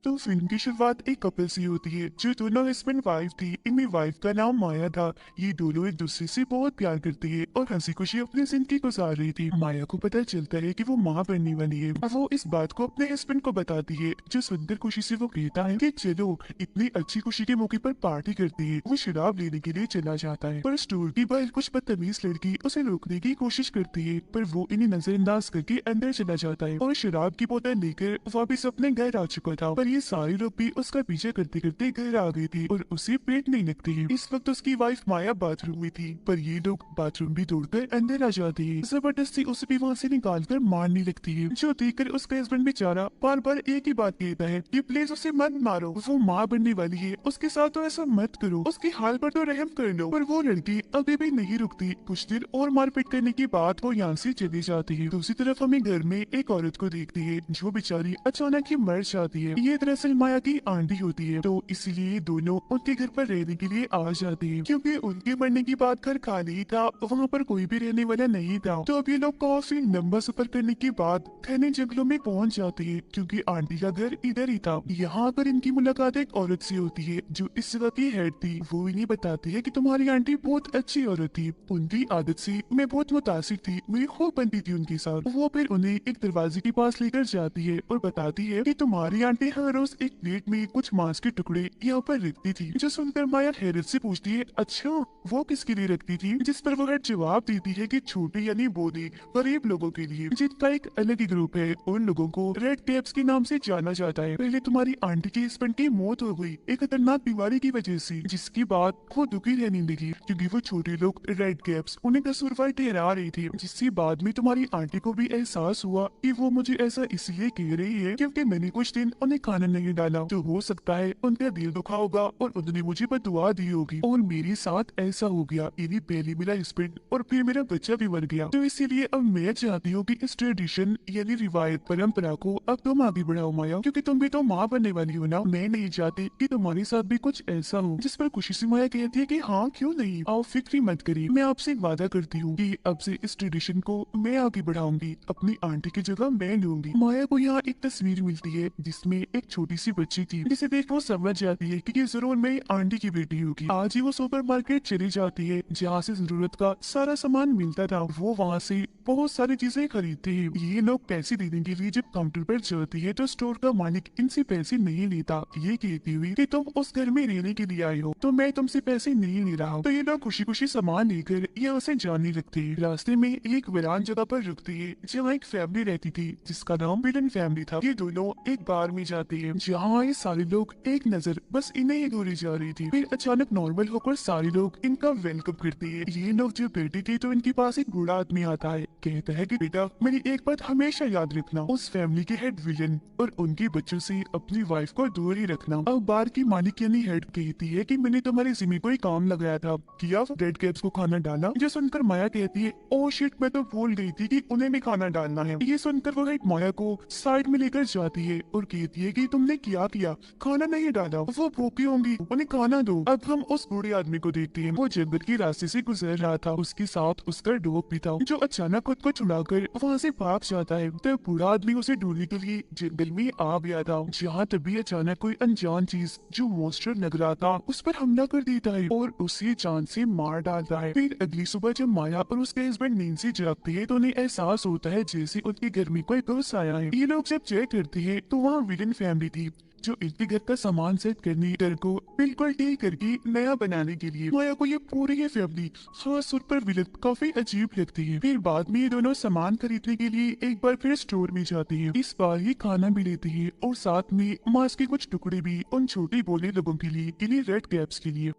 तो फिल्म की शुरुआत एक कपल से होती है जो दोनों हस्बैंड वाइफ थी। इनमें वाइफ का नाम माया था। ये दोनों एक दूसरे से बहुत प्यार करती है और हंसी खुशी अपनी जिंदगी गुजार रही थी। माया को पता चलता है कि वो माँ बनने वाली है और वो इस बात को अपने हस्बैंड को बताती है, जो सुनकर खुशी से वो कहता है कि चलो इतनी अच्छी खुशी के मौके पर पार्टी करती है। वो शराब लेने के लिए चला जाता है पर स्टोर की बाहर कुछ बदतमीज लड़की उसे रोकने की कोशिश करती है, पर वो इन्हें नजरअंदाज करके अंदर चला जाता है और शराब की बोतल लेकर वापस अपने घर आ चुका था। पर ये सारे लोग भी उसका पीछे करते करते घर आ गए थे और उसे पेट नहीं लगती है। इस वक्त उसकी वाइफ माया बाथरूम में थी, पर ये लोग बाथरूम भी तोड़कर अंदर आ जाते हैं। जबरदस्ती उसे भी वहाँ से निकाल कर मारने लगती है, जो देखकर उसका हस्बैंड बेचारा बार बार एक ही बात कहता है कि प्लीज उसे मत मारो, वो माँ बनने वाली है, उसके साथ तो ऐसा मत करो, उसके हाल पर तो रहम कर लो। पर वो लड़की अभी भी नहीं रुकती। कुछ देर और मारपीट करने के बाद वो यहाँ से चली जाती है। दूसरी तरफ हमें घर में एक औरत को देखती है जो बेचारी अचानक ही मर जाती है। ये दरअसल माया की आंटी होती है, तो इसलिए दोनों उनके घर पर रहने के लिए आ जाते हैं, क्योंकि उनके मरने के बाद घर खाली था, वहाँ पर कोई भी रहने वाला नहीं था। तो अब ये लोग काफी लंबा सफर करने के बाद घने जंगलों में पहुँच जाते हैं, क्योंकि आंटी का घर इधर ही था। यहाँ पर इनकी मुलाकात एक औरत से होती है जो इस जगह की हेड थी। वो इन्हें बताती है कि तुम्हारी आंटी बहुत अच्छी औरत थी, उनकी आदत से मैं बहुत मुतासिर थी, मेरी खूब बनती थी उनके साथ। वो फिर उन्हें एक दरवाजे के पास लेकर जाती है और बताती है कि तुम्हारी आंटी हर रोज एक प्लेट में कुछ मांस के टुकड़े यहाँ पर रखती थी। जो सुनकर माया हैरत से पूछती है, अच्छा वो किसके लिए रखती थी? जिस पर वो जवाब देती है कि छोटे यानी बोने गरीब लोगों के लिए, जिनका एक अलग ही ग्रुप है। उन लोगों को रेड कैप्स के नाम से जाना जाता है। पहले तुम्हारी आंटी के हस्बैंड की मौत हो गई एक खतरनाक बीमारी की वजह से, जिसके बाद वो दुखी रहने लगी क्योंकि वो छोटे लोग रेड कैप्स उन्हें कसूरवार ठहरा रही थी। जिससे बाद में तुम्हारी आंटी को भी एहसास हुआ कि वो मुझे ऐसा इसलिए कह रही है क्योंकि मैंने कुछ दिन उन्हें खाना नहीं डाला। तो हो सकता है उनका दिल दुखा होगा और उन्होंने मुझे बदुआ दी होगी और मेरे साथ ऐसा हो गया। इन्हीं पहले मेरा हस्बैंड और फिर मेरा बच्चा भी मर गया। तो इसीलिए अब मैं चाहती हूँ कि इस ट्रेडिशन यानी रिवायत परंपरा को अब तुम आगे बढ़ाओ माया, क्योंकि तुम भी तो माँ बनने वाली हो ना। मैं नहीं चाहती कि तुम्हारे साथ भी कुछ ऐसा हो। जिस पर खुशी से माया कहती है कि हाँ क्यों नहीं, आओ फिक्र मत करिए, मैं आपसे वादा करती हूँ कि अब से इस ट्रेडिशन को मैं आगे बढ़ाऊंगी, अपनी आंटी की जगह मैं लूंगी। माया को यहाँ एक तस्वीर मिलती है जिसमें एक छोटी सी बच्ची थी, जिसे देख वो समझ जाती है कि ये जरूर मेरी आंटी की बेटी होगी। आज ही वो सुपरमार्केट चली जाती है जहाँ से जरूरत का सारा सामान मिलता था। वो वहाँ से बहुत सारी चीजें खरीदते हैं। ये लोग पैसे देने के लिए जब काउंटर पर जाती है तो स्टोर का मालिक इनसे पैसे नहीं लेता, ये कहती हुई कि तुम उस घर में रहने के लिए आई हो तो मैं तुमसे पैसे नहीं ले रहा हूँ। तो ये लोग खुशी खुशी सामान लेकर यहाँ से जाने लगते हैं। रास्ते में एक वीरान जगह पर रुकते हैं जहाँ एक फैमिली रहती थी जिसका नाम विलन फैमिली था। ये दोनों एक बार में जाते हैं जहाँ ये सारे लोग एक नजर बस इन्हें ही गोली जा रही थी। फिर अचानक नॉर्मल होकर सारे लोग इनका वेलकम करते हैं। ये लोग जब बैठे थे तो इनके पास एक बूढ़ा आदमी आता है, कहता है कि बेटा मेरी एक बात हमेशा याद रखना, उस फैमिली के हेड विलन और उनके बच्चों से अपनी वाइफ को दूर ही रखना। अब बार की मालिक यानी हेड कहती है कि मैंने तुम्हारे जिम्मे कोई काम लगाया था, किया रेड कैप्स को खाना डाला? जो सुनकर माया कहती है, ओ शिट मैं तो भूल गई थी कि उन्हें भी खाना डालना है। ये सुनकर वो हेड माया को साइड में लेकर जाती है और कहती है कि तुमने क्या किया, खाना नहीं डाला, वो भूखी होंगी, उन्हें खाना दो। अब हम उस बूढ़े आदमी को देखते हैं। वो जंगल के रास्ते से गुजर रहा था, उसके साथ उसका डॉग भी था जो अचानक खुद को छुड़ाकर वहाँ से भाग जाता है। तो बूढ़ा आदमी उसे ढूंढने के लिए जंगल में आ गया था, जहाँ तभी अचानक कोई अनजान चीज जो मॉन्स्टर लग रहा था उस पर हमला कर देता है और उसे जान से मार डालता है। फिर अगली सुबह जब माया और उसके हस्बैंड नींद से जागते हैं तो उन्हें एहसास होता है जैसे उनके घर में कोई घुस आया है। ये लोग जब चेक करते हैं तो वहाँ विलन फैमिली थी जो इनके घर का सामान सेट करने घर को बिल्कुल ठीक करके नया बनाने के लिए। माया को ये पूरी ही फैमिली खास तौर पर विलन काफी अजीब लगती है। फिर बाद में ये दोनों सामान खरीदने के लिए एक बार फिर स्टोर में जाती है। इस बार ये खाना भी लेती है और साथ में मांस के कुछ टुकड़े भी उन छोटे बोले लोगों के लिए रेड कैप्स के लिए।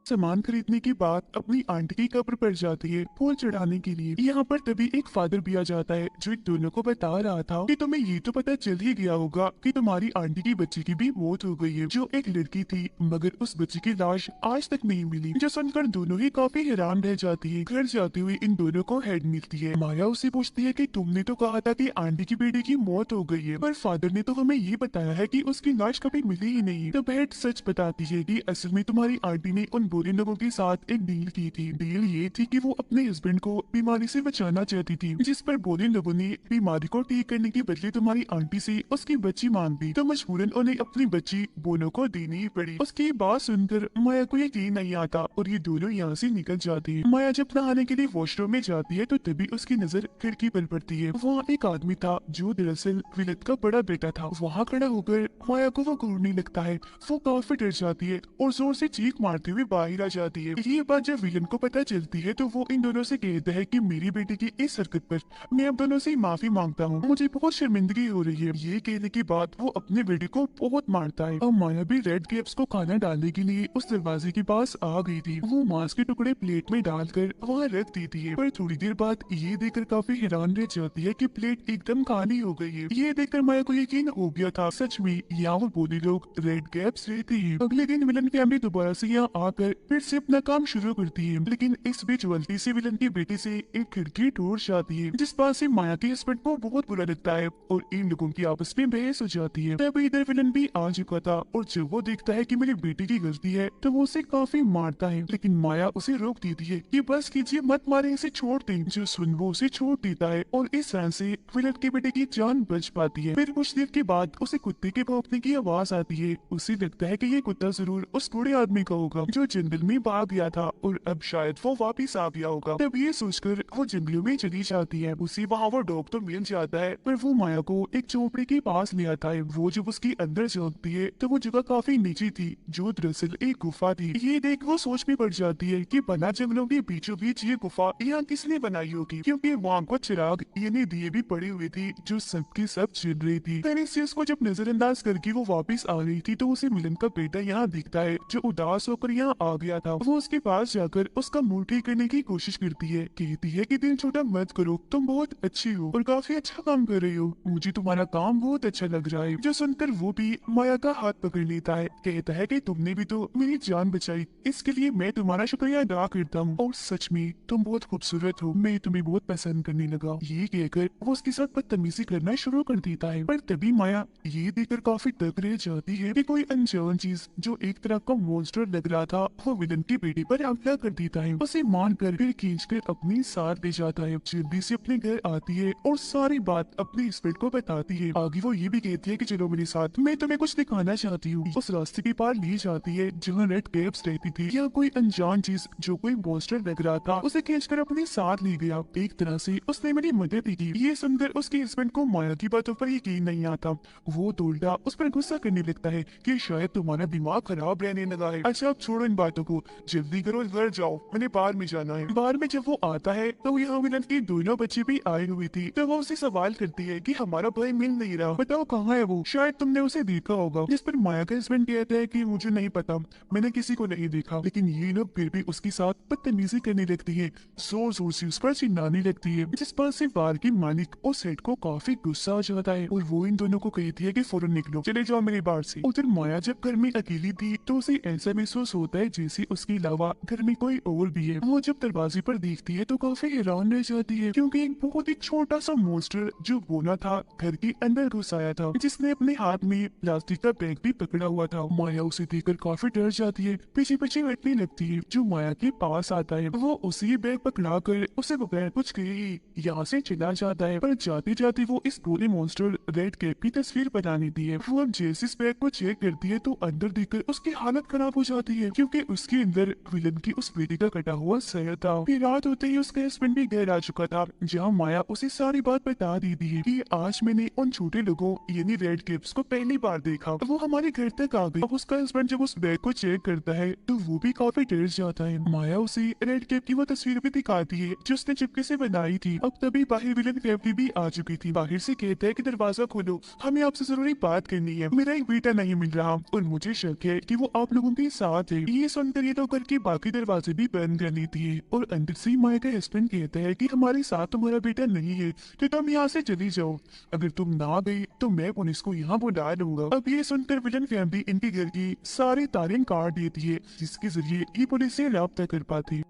सामान खरीदने के बाद अपनी आंटी की कब्र पर जाती है फूल चढ़ाने के लिए। यहाँ पर तभी एक फादर भी आ जाता है जो इन दोनों को बता रहा था कि तुम्हें ये तो पता चल ही गया होगा कि तुम्हारी आंटी की बच्ची की भी मौत हो गई है, जो एक लड़की थी, मगर उस बच्ची की लाश आज तक नहीं मिली। जो सुनकर दोनों ही काफी हैरान रह जाती है। घर जाते हुए इन दोनों को हेड मिलती है। माया उसे पूछती है कि तुमने तो कहा था कि आंटी की बेटी की मौत हो गई है, पर फादर ने तो हमें ये बताया है कि उसकी लाश कभी मिली ही नहीं। तब हेड सच बताती है कि असल में तुम्हारी आंटी ने उन बुरे लोगों के साथ एक डील की थी। डील ये थी कि वो अपने हस्बैंड को बीमारी से बचाना चाहती थी, जिस पर बुरे लोगों ने बीमारी को ठीक करने के बदले तुम्हारी आंटी से उसकी बच्ची मांग ली, तो मजबूरन उन्हें अपनी बच्ची बोनो को देनी ही पड़ी। उसकी बात सुनकर माया को यकीन नहीं आता और ये दोनों यहाँ से निकल जाती है। माया जब नहाने के लिए वॉशरूम में जाती है तो तभी उसकी नजर खिड़की पर पड़ती है। वहाँ एक आदमी था जो दरअसल विलत का बड़ा बेटा था। वहाँ खड़ा होकर माया को वो घूरने लगता है। वो काफी डर जाती है और जोर से चीख मारते हुए बाहर आ जाती है। ये बात जब विलन को पता चलती है तो वो इन दोनों से कहता है कि मेरी बेटी की इस हरकत पर मैं अब दोनों से माफी मांगता हूँ, मुझे बहुत शर्मिंदगी हो रही है। ये कहने के बाद वो अपने बेटे को बहुत मारता है। अब माया भी रेड ग्रेप्स को खाना डालने के लिए उस दरवाजे के पास आ गई थी। वो मांस के टुकड़े प्लेट में डालकर वहाँ रख देती है, पर थोड़ी देर बाद ये देखकर काफी हैरान रह जाती है कि प्लेट एकदम खाली हो गई है। ये देखकर माया को यकीन हो गया था सच में यहाँ वो बोली लोग रेड ग्रेप्स रहते हैं। अगले दिन विलन फैमिली दोबारा से यहाँ आकर फिर से अपना काम शुरू करती है, लेकिन इस बीच गलती से विलन के बेटे से एक खिड़की टूट जाती है, जिस बात से माया के हस्बैंड को बहुत बुरा लगता है और इन लोगों की आपस में बहस हो जाती है। तब इधर विलन भी आ चुका था और जब वो देखता है कि मेरी बेटी की गलती है तो वो उसे काफी मारता है, लेकिन माया उसे रोक देती है कि बस कीजिए, मत मारे, इसे छोड़ दें। जो सुन वो उसे छोड़ देता है और इस तरह से विलन के बेटे की जान बच पाती है। फिर कुछ देर के बाद उसे कुत्ते के भौंकने की आवाज आती है। उसे लगता है कि ये कुत्ता जरूर उस बूढ़े आदमी का होगा जो जंगल में भाग गया था और अब शायद वो वापिस आ गया होगा। तब ये सोचकर वो जंगलों में चली जाती है। उसे वहाँ वो डॉग तो मिल जाता है, पर वो माया को एक झोपड़ी के पास ले आता है। वो जब उसके अंदर झांकती है तो वो जगह काफी नीची थी, जो दरअसल एक गुफा थी। ये देख वो सोच में पड़ जाती है कि बना जंगलों के बीचों बीच ये गुफा यहाँ किसने बनाई होगी, क्योंकि वहाँ को चिराग यानी दिए भी पड़ी हुई थी जो सबकी सब चिल रही थी। फिर इस चीज को जब नजरअंदाज करके वो वापस आ रही थी तो उसे मिलन का बेटा यहाँ दिखता है जो उदास होकर यहाँ आ गया था। वो उसके पास जाकर उसका मुंह ठीक करने की कोशिश करती है, कहती है कि दिल छोटा मत करो, तुम बहुत अच्छी हो और काफी अच्छा काम कर रही हो, मुझे तुम्हारा काम बहुत अच्छा लग रहा है। जो सुनकर वो भी माया का हाथ पकड़ लेता है, कहता है कि तुमने भी तो मेरी जान बचाई, इसके लिए मैं तुम्हारा शुक्रिया अदा करता हूँ और सच में तुम बहुत खूबसूरत हो, मैं तुम्हें बहुत पसंद करने लगा। ये कहकर वो उसके साथ बदतमीजी करना शुरू कर देता है, पर तभी माया ये देखकर काफी दंग रह जाती है कि कोई अनजान चीज जो एक तरह का मॉन्स्टर लग रहा था वो विलन की बेटी पर हमला कर देता है। उसे मारकर फिर खींचकर अपनी साथ ले जाता है। जल्दी से अपने घर आती है और सारी बात अपने हस्बैंड को बताती है। आगे वो ये भी कहती है कि चलो मेरे साथ, मैं तुम्हें कुछ दिखाना चाहती हूँ। उस रास्ते के पार ले जाती है जहाँ रेड ग्रेप्स रहती थी। यहाँ कोई अनजान चीज जो कोई मॉन्स्टर लग रहा था उसे खींचकर अपने साथ ले गया। एक तरह से उसने मेरी मदद की। ये सुनकर उसके हस्बैंड को माया की बातों पर यकीन नहीं आता। वो उल्टा उस पर गुस्सा करने लगता है कि शायद तुम्हारा दिमाग खराब रहने लगा है। अच्छा अब छोड़ो इन बातों को, जल्दी करो, घर जाओ, मैंने बाहर में जाना है। बाहर में जब वो आता है तो यहाँ विलन की दोनों बच्ची भी आई हुई थी। तो वो उसे सवाल करती है कि हमारा भाई मिल नहीं रहा, बताओ कहाँ है वो, शायद तुमने उसे देखा होगा। जिस पर माया का हस्बैंड कहता है कि मुझे नहीं पता, मैंने किसी को नहीं देखा। लेकिन ये लोग फिर भी उसके साथ बदतमीजी करने लगती है, जोर जोर से उस पर चिल्लाने लगती है, जिस पर से बार की मालिक और सेठ को काफी गुस्सा आ जाता है और वो इन दोनों को कहती है कि फौरन निकलो, चले जाओ मेरे बाहर से। उधर माया जब घर में अकेली थी तो उसे ऐसा महसूस होता है जैसे उसके अलावा घर में कोई और भी है। वो जब दरवाजे पर देखती है तो काफी हैरान रह जाती है, क्योंकि एक बहुत ही छोटा सा मॉन्स्टर जो बोना था घर के अंदर घुस आया था, जिसने अपने हाथ में प्लास्टिक का बैग भी पकड़ा हुआ था। माया उसे देखकर काफी डर जाती है, पीछे पीछे बैठने लगती है। जो माया के पास आता है वो उसी बैग पकड़ा कर उसे बगैर कुछ कहे ही यहाँ से चला जाता है, पर जाते जाते वो इस पूरे मॉन्स्टर रेड कैप की तस्वीर बना लेती है। वो अब जैसे इस बैग को चेक करती है तो अंदर देखकर उसकी हालत खराब हो जाती है, क्योंकि उसके अंदर विलन की उस बेटी का कटा हुआ सर था। फिर रात होते ही उसका हस्बैंड भी घर आ चुका था, जहाँ माया उसे सारी बात बता देती है कि आज मैंने उन छोटे लोगों यानी रेड कैप्स को पहली बार देखा, वो हमारे घर तक आ गए। अब उसका हस्बैंड जब उस बैग को चेक करता है तो वो भी काफी डर जाता है। माया उसे रेड कैप की वो तस्वीर भी दिखाती है जो उसने चिपके से बनाई थी। अब तभी बाहर विलन फैमिली भी आ चुकी थी। बाहर से कहता है कि दरवाजा खोलो, हमें आपसे जरूरी बात करनी है, मेरा एक बेटा नहीं मिल रहा और मुझे शक है कि वो आप लोगों के साथ है। ये सुनकर ये तो करके बाकी दरवाजे भी बंद कर लेती है और अंदर से माया का हस्बैंड कहता है कि हमारे साथ तुम्हारा बेटा नहीं है तो तुम यहाँ से चली जाओ, अगर तुम ना गई तो मैं पुलिस को यहाँ बुला लूंगा। अब ये सुनकर विलन फैमिली इनके घर की सारी तारें काट देती है, जिसके जरिए ये पुलिस से रब्ता कर पाती।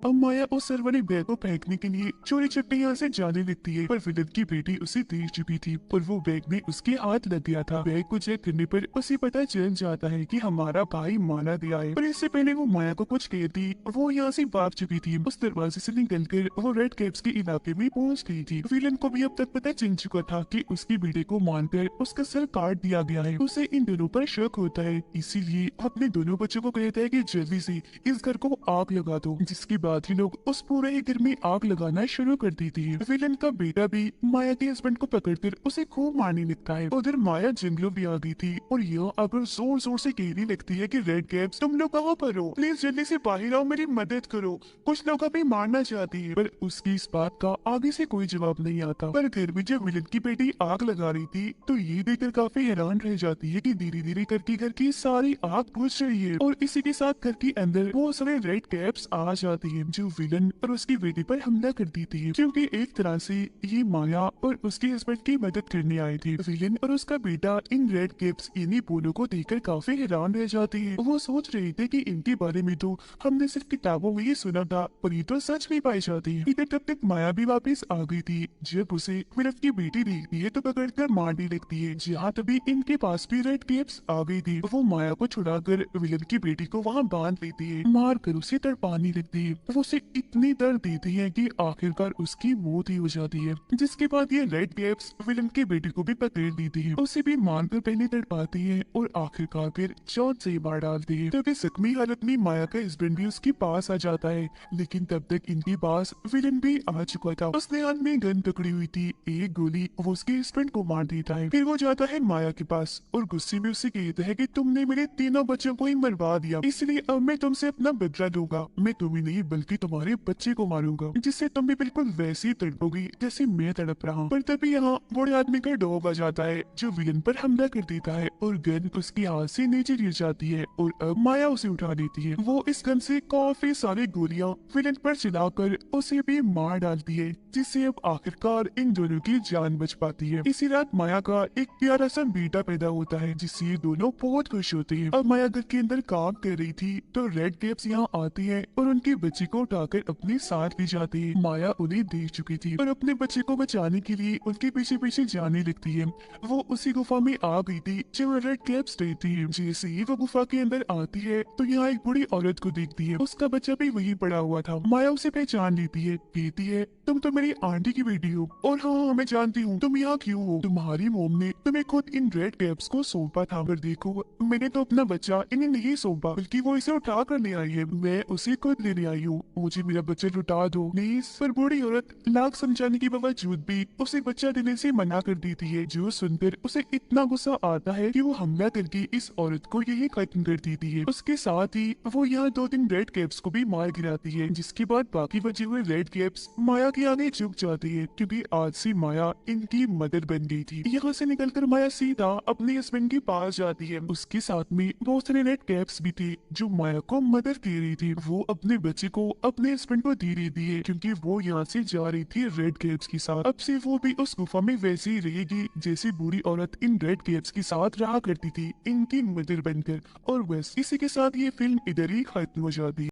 अब माया उस सरवरी बैग को फेंकने के लिए चोरी छुपे यहाँ से जाने लगती है, पर विलन की बेटी उसे देख चुकी थी और वो बैग में उसके हाथ लग गया था। बैग को चेक करने पर उसे पता चल जाता है कि हमारा भाई मारा गया है, पर इससे पहले वो माया को कुछ कहती वो यहाँ से भाग चुकी थी। उस दरवाजे से निकलकर वो रेड कैप्स के इलाके में पहुँच गई थी। विलन को भी अब तक पता चल चुका था कि उसकी बेटे को मारकर उसका सर काट दिया गया है। उसे इन दोनों पर शक होता है, इसीलिए अपने दोनों बच्चों को कहता है कि जल्दी से इस घर को आग लगा दो, जिसके बाद ही लोग उस पूरे ही घर में आग लगाना शुरू कर देती है। विलन का बेटा भी माया के हस्बैंड को पकड़कर उसे खूब मारने लगता है। उधर माया जंगलों में आ गई थी और यह अगर जोर जोर से कहने लगती है कि रेड कैप्स तुम लोग कहाँ पर हो, प्लीज जल्दी से बाहर आओ, मेरी मदद करो, कुछ लोग अभी मारना चाहती है। पर उसकी इस बात का आगे से कोई जवाब नहीं आता। पर घर में जब विलन की बेटी आग लगा रही थी तो ये देखकर काफी हैरान रह जाती है कि धीरे धीरे करके घर की सारी आग बुझ रही है और इसी के साथ घर के अंदर बहुत सारे रेड कैप्स आ जाती है जो विलन और उसकी बेटी पर हमला कर देती है, क्योंकि एक तरह से ये माया और उसके हस्बैंड की मदद करने आए थे। विलन और उसका बेटा इन रेड कैप्स इन्हीं बोलों को देखकर काफी हैरान रह जाते हैं। वो सोच रहे थे कि इनके बारे में तो हमने सिर्फ किताबों में ही सुना था, पर ये तो सच में पाई जाती है। इधर तब तक माया भी वापस आ गई थी। जब उसे विलन की बेटी देखती है तो पकड़कर मारने लगती है। जहाँ तभी इनके पास भी रेड कैप्स आ गई थी। वो माया को छुड़ाकर विलन की बेटी को वहाँ बांध लेती है, मार कर उसे तड़पाने लगती है। वो उसे इतनी दर्द देती है कि आखिरकार उसकी मौत ही हो जाती है। जिसके बाद ये रेड कैप्स विलन की बेटी को भी पकड़ लेती है, उसे भी मारकर पहले तड़पाती है और आखिरकार फिर चोट से मार डालती है। तभी जख्मी हालत में माया का हस्बैंड भी उसके पास आ जाता है, लेकिन तब तक इनके पास विलन भी आ चुका था। उसने हाथ में गन पकड़ी हुई थी, एक गोली वो उसके हस्बैंड को मार देता है। फिर वो जाता है माया के पास और गुस्से में उसे कहता है कि तुमने मेरे तीनों बच्चों को ही मरवा दिया, इसलिए अब मैं तुमसे अपना बदला लूंगा। मैं तुम्हें नहीं बल्कि तुम्हारे बच्चे को मारूंगा, जिससे तुम भी बिल्कुल वैसे ही तड़पोगी जैसे मैं तड़प रहा हूँ। पर तभी यहाँ बूढ़े आदमी का डॉग आ जाता है जो विलन पर हमला कर देता है और गन उसके हाथ से नीचे गिर जाती है और अब माया उसे उठा देती है। वो इस गन से काफी सारी गोलियां विलन पर चलाकर उसे भी मार डालती है, जिससे अब आखिरकार इन दोनों की जान बच पाती है। इसी रात माया का एक प्यारा सा बेटा पैदा होता है, जिससे ये दोनों बहुत खुश होते हैं। अब माया घर के अंदर काम कर रही थी तो रेड कैप्स यहाँ आती है और उनके बच्चे को उठाकर अपने साथ ले जाती है। माया उन्हें देख चुकी थी और अपने बच्चे को बचाने के लिए उनके पीछे पीछे जाने लगती है। वो उसी गुफा में आ गई थी जहाँ रेड कैप्स रहती है। जैसे ही वो गुफा के अंदर आती है तो यहाँ एक बूढ़ी औरत को देखती है, उसका बच्चा भी वहीं पड़ा हुआ था। माया उसे पहचान लेती है, कहती है तुम तो मेरी आंटी की बेटी हो और हाँ मैं जानती हूँ तुम यहाँ क्यों हो। तुम्हारी मोम ने तुम्हें खुद इन रेड कैप्स को सौंपा था, पर देखो मैंने तो अपना बच्चा इन्हें नहीं सौंपा, बल्कि वो इसे उठा कर ले आई है। मैं उसे खुद लेने आई हूँ, मुझे मेरा बच्चा लुटा दो प्लीज। पर बूढ़ी औरत लाख समझाने के बावजूद भी उसे बच्चा देने से मना कर देती है, जो सुनकर उसे इतना गुस्सा आता है कि वो हमला करके इस औरत को यही खत्म कर देती है। उसके साथ ही वो यहाँ 2-3 रेड कैप्स को भी मार गिराती है, जिसके बाद बाकी बचे हुए रेड कैप्स माया के आगे झुक जाती है, क्योंकि आज से माया इनकी मदद बन गई थी। यहाँ से निकलकर माया सीधा अपने हस्बैंड के पास जाती है। उसके साथ में बहुत सारे रेड कैप्स भी थे जो माया को मदद दे रही थी। वो अपने बच्चे को अपने हस्बैंड को दे रही थी क्योंकि वो यहाँ से जा रही थी रेड कैप्स के साथ। अब से वो भी उस गुफा में वैसे ही रहेगी जैसी बूढ़ी औरत इन रेड कैप्स के साथ रहा करती थी, इनकी मदद बनकर। और बस इसी के साथ ये फिल्म इधर ही खत्म हो जाती है।